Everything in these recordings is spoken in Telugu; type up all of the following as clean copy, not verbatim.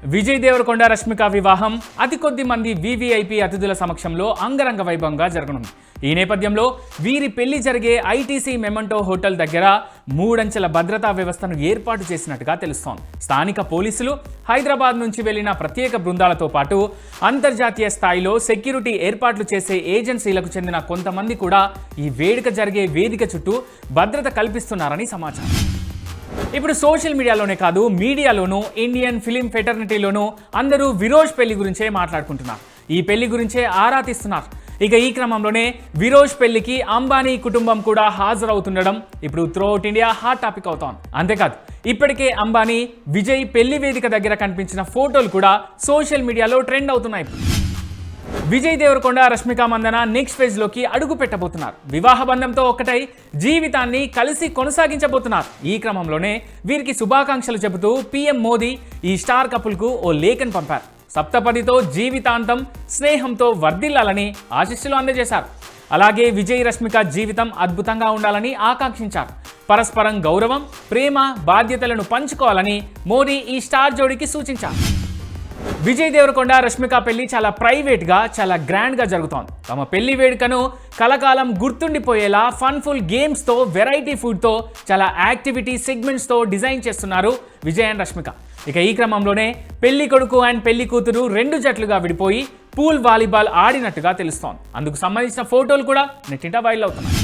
విజయ్ దేవరకొండ రష్మిక వివాహం అతి కొద్ది మంది వీవీఐపీ అతిథుల సమక్షంలో అంగరంగ వైభవంగా జరగనుంది. ఈ నేపథ్యంలో వీరి పెళ్లి జరిగే ఐటీసీ మెమెంటో హోటల్ దగ్గర 3 అంచెల భద్రతా వ్యవస్థను ఏర్పాటు చేసినట్టుగా తెలుస్తోంది. స్థానిక పోలీసులు, హైదరాబాద్ నుంచి వెళ్లిన ప్రత్యేక బృందాలతో పాటు అంతర్జాతీయ స్థాయిలో సెక్యూరిటీ ఏర్పాట్లు చేసే ఏజెన్సీలకు చెందిన కొంతమంది కూడా ఈ వేడుక జరిగే వేదిక చుట్టూ భద్రత కల్పిస్తున్నారని సమాచారం. ఇప్పుడు సోషల్ మీడియాలోనే కాదు, మీడియాలోనూ, ఇండియన్ ఫిలిం ఫెటర్నిటీలోనూ అందరూ విరోజ్ పెళ్లి గురించే మాట్లాడుకుంటున్నారు. ఈ పెళ్లి గురించే ఆరా తీస్తున్నారు. ఇక ఈ క్రమంలోనే విరోజ్ పెళ్లికి అంబానీ కుటుంబం కూడా హాజరవుతుండడం ఇప్పుడు త్రూఅవుట్ ఇండియా హాట్ టాపిక్ అవుతోంది. అంతేకాదు, ఇప్పటికే అంబానీ, విజయ్ పెళ్లి వేదిక దగ్గర కనిపించిన ఫోటోలు కూడా సోషల్ మీడియాలో ట్రెండ్ అవుతున్నాయి. విజయ్ దేవరకొండ, రష్మిక మందన నెక్స్ట్ ఫేజ్ లోకి అడుగు పెట్టబోతున్నారు. వివాహ బంధంతో ఒక్కటై జీవితాన్ని కలిసి కొనసాగించబోతున్నారు. ఈ క్రమంలోనే వీరికి శుభాకాంక్షలు చెబుతూ పీఎం మోదీ ఈ స్టార్ కపుల్ కు ఓ లేఖను పంపారు. సప్తపదితో జీవితాంతం స్నేహంతో వర్ధిల్లాలని ఆశీస్సులు అందజేశారు. అలాగే విజయ్, రష్మిక జీవితం అద్భుతంగా ఉండాలని ఆకాంక్షించారు. పరస్పరం గౌరవం, ప్రేమ, బాధ్యతలను పంచుకోవాలని మోదీ ఈ స్టార్ జోడీకి సూచించారు. విజయ్ దేవరకొండ, రష్మిక పెళ్లి చాలా ప్రైవేట్గా, చాలా గ్రాండ్గా జరుగుతోంది. తమ పెళ్లి వేడుకను కలకాలం గుర్తుండిపోయేలా ఫన్ఫుల్ గేమ్స్తో, వెరైటీ ఫుడ్తో, చాలా యాక్టివిటీ సెగ్మెంట్స్తో డిజైన్ చేస్తున్నారు విజయ్ అండ్ రష్మిక. ఇక ఈ క్రమంలోనే పెళ్లి కొడుకు అండ్ పెళ్లి కూతురు 2 జట్లుగా విడిపోయి పూల్ వాలీబాల్ ఆడినట్టుగా తెలుస్తోంది. అందుకు సంబంధించిన ఫోటోలు కూడా నెట్టింట వైరల్ అవుతున్నాయి.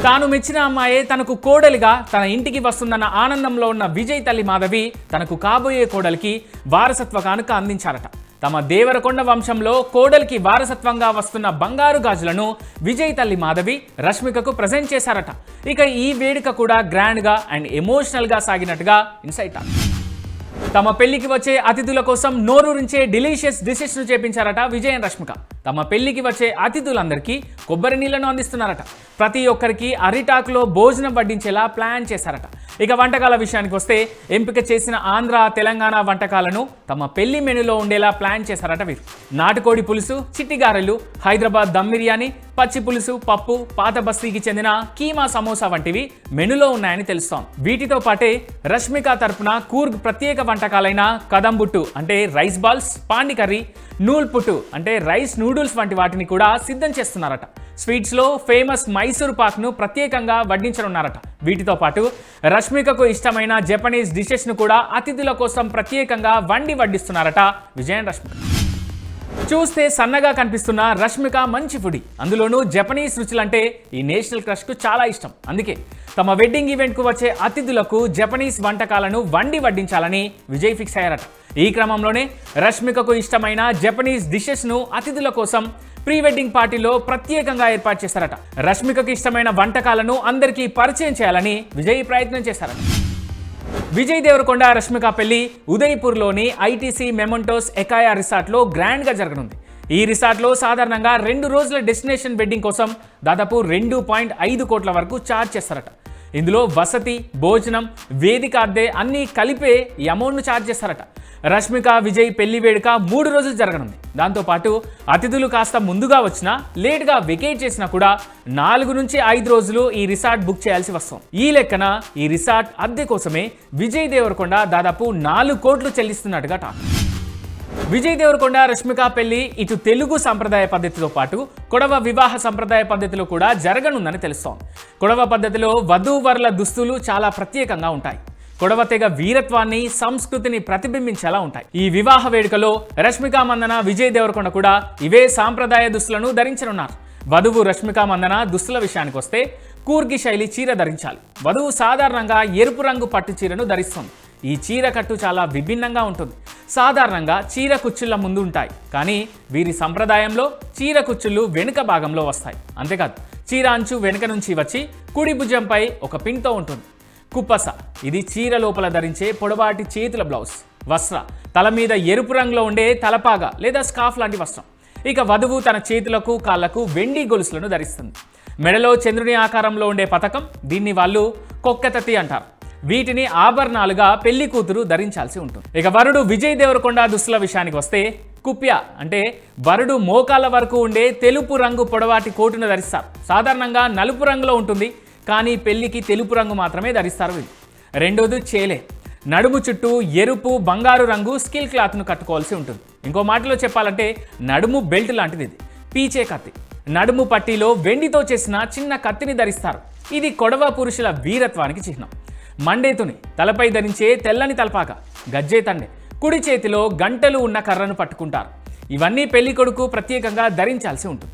తాను మెచ్చిన అమ్మాయే తనకు కోడలిగా తన ఇంటికి వస్తుందన్న ఆనందంలో ఉన్న విజయ్ తల్లి మాధవి తనకు కాబోయే కోడలికి వారసత్వ కానుక అందించారట. తమ దేవరకొండ వంశంలో కోడలికి వారసత్వంగా వస్తున్న బంగారు గాజులను విజయ్ తల్లి మాధవి రష్మికకు ప్రజెంట్ చేశారట. ఇక ఈ వేడుక కూడా గ్రాండ్గా అండ్ ఎమోషనల్గా సాగినట్టుగా ఇన్సైట్. తమ పెళ్లికి వచ్చే అతిథుల కోసం నోరూరించే డిలీషియస్ డిషెస్ను చేపించారట విజయ్ అండ్ రష్మిక. తమ పెళ్లికి వచ్చే అతిథులందరికీ కొబ్బరి నీళ్లను అందిస్తున్నారట. ప్రతి ఒక్కరికి అరిటాకులో భోజనం వడ్డించేలా ప్లాన్ చేశారట. ఇక వంటకాల విషయానికి వస్తే ఎంపిక చేసిన ఆంధ్ర, తెలంగాణ వంటకాలను తమ పెళ్లి మెనూలో ఉండేలా ప్లాన్ చేశారట వీరు. నాటుకోడి పులుసు, చిట్టిగారెలు, హైదరాబాద్ దమ్ బిర్యానీ, పచ్చి పులుసు, పప్పు, పాత బస్తీకి చెందిన కీమా సమోసా వంటివి మెనూలో ఉన్నాయని తెలుస్తోంది. వీటితో పాటే రష్మిక తరపున కూర్గ్ ప్రత్యేక వంటకాలైన కదంబుట్టు అంటే రైస్ బాల్స్, పాండి కర్రీ, నూల్ పుట్టు అంటే రైస్ నూడిల్స్ వంటి వాటిని కూడా సిద్ధం చేస్తున్నారట. స్వీట్స్లో ఫేమస్ మైసూర్ పాక్ను ప్రత్యేకంగా వడ్డించనున్నారట. వీటితో పాటు రష్మికకు ఇష్టమైన జపనీస్ డిషెస్ను కూడా అతిథుల కోసం ప్రత్యేకంగా వండి వడ్డిస్తున్నారట విజయ్ అండ్ రష్మిక. చూస్తే సన్నగా కనిపిస్తున్న రష్మిక మంచి ఫుడీ. అందులోనూ జపనీస్ రుచులంటే ఈ నేషనల్ క్రష్కు చాలా ఇష్టం. అందుకే తమ వెడ్డింగ్ ఈవెంట్కు వచ్చే అతిథులకు జపనీస్ వంటకాలను వండి వడ్డించాలని విజయ్ ఫిక్స్ అయ్యారట. ఈ క్రమంలోనే రష్మికకు ఇష్టమైన జపనీస్ డిషెస్ను అతిథుల కోసం ప్రీ వెడ్డింగ్ పార్టీలో ప్రత్యేకంగా ఏర్పాటు చేశారట. రష్మికకు ఇష్టమైన వంటకాలను అందరికీ పరిచయం చేయాలని విజయ్ ప్రయత్నం చేశారట. విజయ్ దేవరకొండ, రష్మిక పెళ్లి ఉదయ్పూర్లోని ఐటీసీ మెమెంటోస్ ఎకాయా రిసార్ట్లో గ్రాండ్గా జరగనుంది. ఈ రిసార్ట్లో సాధారణంగా 2 రోజుల డెస్టినేషన్ వెడ్డింగ్ కోసం దాదాపు 2.5 కోట్ల వరకు ఛార్జ్ చేస్తారట. ఇందులో వసతి, భోజనం, వేదిక అద్దె అన్నీ కలిపే ఈ అమౌంట్ను ఛార్జ్ చేస్తారట. రష్మిక, విజయ్ పెళ్లి వేడుక 3 రోజులు జరగనుంది. దాంతోపాటు అతిథులు కాస్త ముందుగా వచ్చినా, లేట్గా వెకేట్ చేసినా కూడా 4 నుంచి 5 రోజులు ఈ రిసార్ట్ బుక్ చేయాల్సి వస్తుంది. ఈ లెక్కన ఈ రిసార్ట్ అద్దె కోసమే విజయ్ దేవరకొండ దాదాపు 4 కోట్లు చెల్లిస్తున్నట్టుగా టాక్. విజయ్ దేవరకొండ, రష్మిక పెళ్లి ఇటు తెలుగు సంప్రదాయ పద్ధతితో పాటు కొడవ వివాహ సంప్రదాయ పద్ధతిలో కూడా జరగనుందని తెలుస్తోంది. కొడవ పద్ధతిలో వధూవరుల దుస్తులు చాలా ప్రత్యేకంగా ఉంటాయి. కొడవ తెగ వీరత్వాన్ని, సంస్కృతిని ప్రతిబింబించేలా ఉంటాయి. ఈ వివాహ వేడుకలో రష్మిక మందన, విజయ్ దేవరకొండ కూడా ఇవే సాంప్రదాయ దుస్తులను ధరించనున్నారు. వధువు రష్మిక మందన దుస్తుల విషయానికి వస్తే కూర్గి శైలి చీర ధరించాలి. వధువు సాధారణంగా ఎరుపు రంగు పట్టు చీరను ధరిస్తుంది. ఈ చీర కట్టు చాలా విభిన్నంగా ఉంటుంది. సాధారణంగా చీర కుచ్చుళ్ళ ముందు ఉంటాయి, కానీ వీరి సంప్రదాయంలో చీర కుచ్చుళ్ళు వెనుక భాగంలో వస్తాయి. అంతేకాదు, చీర అంచు వెనుక నుంచి వచ్చి కుడి భుజంపై ఒక పిన్తో ఉంటుంది. కుప్పస ఇది చీర లోపల ధరించే పొడవాటి చేతుల బ్లౌజ్. వస్త్ర తల మీద ఎరుపు రంగులో ఉండే తలపాగా లేదా స్కార్ఫ్ లాంటి వస్త్రం. ఇక వధువు తన చేతులకు, కాళ్లకు వెండి గొలుసులను ధరిస్తుంది. మెడలో చంద్రుని ఆకారంలో ఉండే పతకం, దీన్ని వాళ్ళు కొక్కెతతి అంటారు. వీటిని ఆభరణాలుగా పెళ్లి కూతురు ధరించాల్సి ఉంటుంది. ఇక వరుడు విజయ్ దేవరకొండ దుస్తుల విషయానికి వస్తే కుప్య అంటే వరుడు మోకాళ్ళ వరకు ఉండే తెలుపు రంగు పొడవాటి కోటును ధరిస్తారు. సాధారణంగా నలుపు రంగులో ఉంటుంది, కానీ పెళ్లికి తెలుపు రంగు మాత్రమే ధరిస్తారు వీళ్ళు. రెండోది చేలే. నడుము చుట్టూ ఎరుపు బంగారు రంగు స్కిల్ క్లాత్ను కట్టుకోవాల్సి ఉంటుంది. ఇంకో మాటలో చెప్పాలంటే నడుము బెల్ట్ లాంటిది ఇది. పీచే కత్తి, నడుము పట్టీలో వెండితో చేసిన చిన్న కత్తిని ధరిస్తారు. ఇది కొడవ పురుషుల వీరత్వానికి చిహ్నం. మండేతుని తలపై ధరించే తెల్లని తలపాక, గజ్జే తండె, కుడి చేతిలో గంటలు ఉన్న కర్రను పట్టుకుంటారు. ఇవన్నీ పెళ్లి కొడుకు ప్రత్యేకంగా ధరించాల్సి ఉంటుంది.